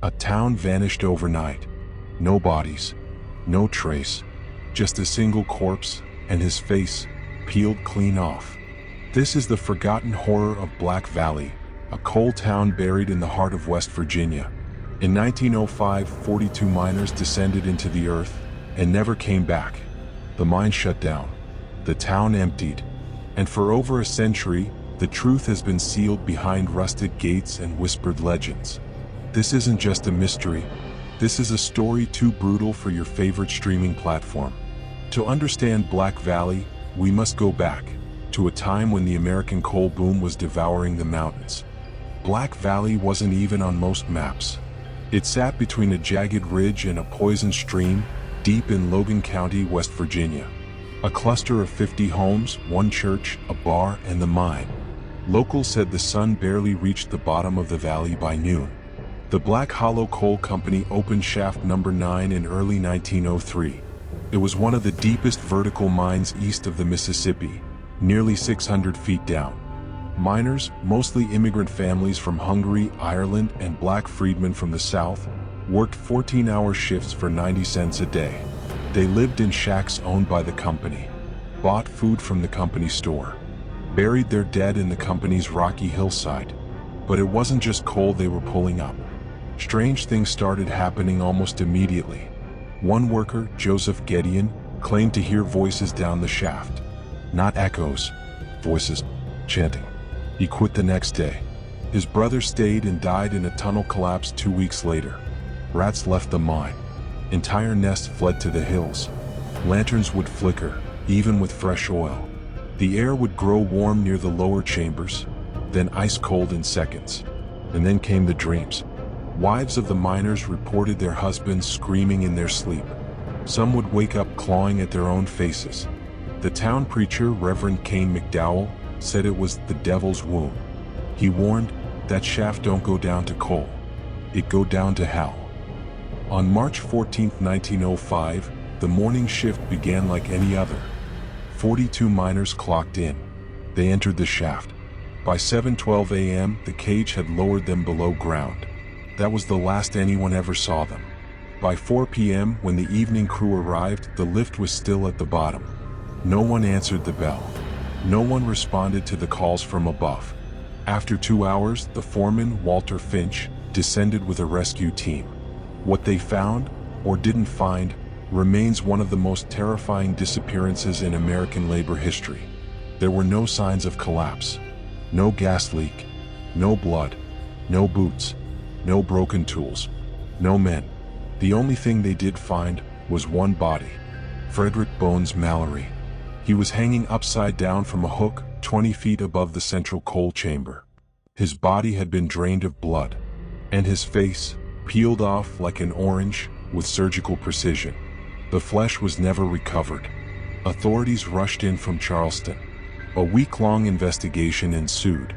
A town vanished overnight. No bodies, no trace, just a single corpse and his face peeled clean off. This is the forgotten horror of Black Valley, a coal town buried in the heart of West Virginia. In 1905, 42 miners descended into the earth and never came back. The mine shut down. The town emptied. And for over a century, the truth has been sealed behind rusted gates and whispered legends. This isn't just a mystery. This is a story too brutal for your favorite streaming platform. To understand Black Valley, we must go back to a time when the American coal boom was devouring the mountains. Black Valley wasn't even on most maps. It sat between a jagged ridge and a poisoned stream, deep in Logan County, West Virginia. A cluster of 50 homes, one church, a bar, and the mine. Locals said the sun barely reached the bottom of the valley by noon. The Black Hollow Coal Company opened shaft number 9 in early 1903. It was one of the deepest vertical mines east of the Mississippi, nearly 600 feet down. Miners, mostly immigrant families from Hungary, Ireland, and black freedmen from the South, worked 14-hour shifts for 90 cents a day. They lived in shacks owned by the company, bought food from the company store, buried their dead in the company's rocky hillside. But it wasn't just coal they were pulling up. Strange things started happening almost immediately. One worker, Joseph Gideon, claimed to hear voices down the shaft. Not echoes, voices, chanting. He quit the next day. His brother stayed and died in a tunnel collapse 2 weeks later. Rats left the mine. Entire nests fled to the hills. Lanterns would flicker, even with fresh oil. The air would grow warm near the lower chambers, then ice cold in seconds. And then came the dreams. Wives of the miners reported their husbands screaming in their sleep. Some would wake up clawing at their own faces. The town preacher, Reverend Cain McDowell, said it was the devil's womb. He warned, that shaft don't go down to coal. It go down to hell. On March 14, 1905, the morning shift began like any other. 42 miners clocked in. They entered the shaft. By 7:12 a.m., the cage had lowered them below ground. That was the last anyone ever saw them. By 4 p.m., when the evening crew arrived, the lift was still at the bottom. No one answered the bell. No one responded to the calls from above. After 2 hours, the foreman, Walter Finch, descended with a rescue team. What they found, or didn't find, remains one of the most terrifying disappearances in American labor history. There were no signs of collapse, no gas leak, no blood, no boots, no broken tools, no men. The only thing they did find was one body, Frederick Bones Mallory. He was hanging upside down from a hook 20 feet above the central coal chamber. His body had been drained of blood, and his face, peeled off like an orange, with surgical precision. The flesh was never recovered. Authorities rushed in from Charleston. A week-long investigation ensued,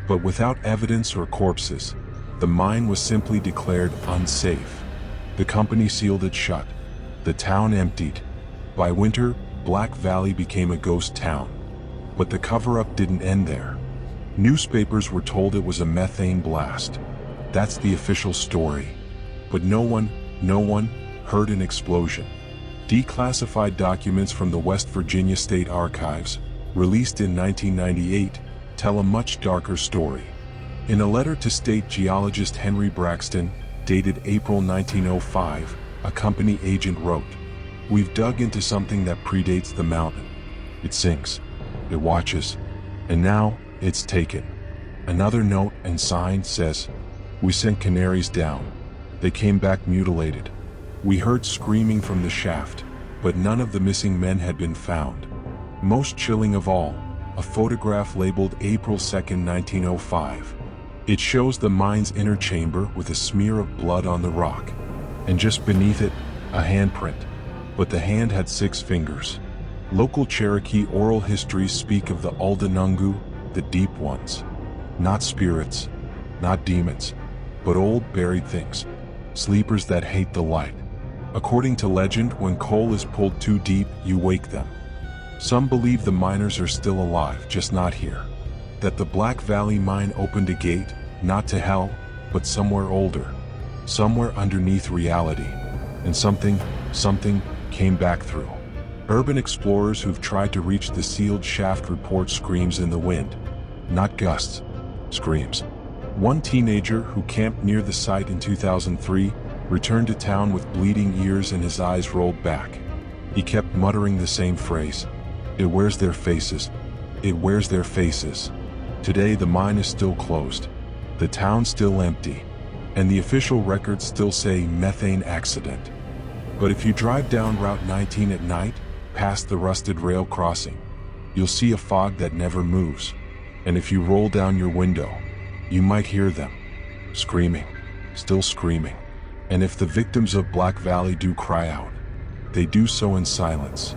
but without evidence or corpses, the mine was simply declared unsafe. The company sealed it shut. The town emptied. By winter, Black Valley became a ghost town. But the cover-up didn't end there. Newspapers were told it was a methane blast. That's the official story. But no one heard an explosion. Declassified documents from the West Virginia State Archives, released in 1998, tell a much darker story. In a letter to state geologist Henry Braxton, dated April 1905, a company agent wrote, "We've dug into something that predates the mountain. It sinks, it watches, and now it's taken." Another note and sign says, "We sent canaries down. They came back mutilated. We heard screaming from the shaft, but none of the missing men had been found." Most chilling of all, a photograph labeled April 2, 1905. It shows the mine's inner chamber with a smear of blood on the rock, and just beneath it, a handprint. But the hand had 6 fingers. Local Cherokee oral histories speak of the Aldanungu, the deep ones. Not spirits, not demons, but old buried things. Sleepers that hate the light. According to legend, when coal is pulled too deep, you wake them. Some believe the miners are still alive, just not here. That the Black Valley mine opened a gate, not to hell, but somewhere older. somewhere underneath reality, and something came back through. Urban explorers who've tried to reach the sealed shaft report screams in the wind. Not gusts, screams. One teenager who camped near the site in 2003 returned to town with bleeding ears and his eyes rolled back. He kept muttering the same phrase. It wears their faces. It wears their faces. Today the mine is still closed. The town's still empty. And the official records still say methane accident. But if you drive down Route 19 at night, past the rusted rail crossing, you'll see a fog that never moves. And if you roll down your window, you might hear them. Screaming. Still screaming. And if the victims of Black Valley do cry out, they do so in silence.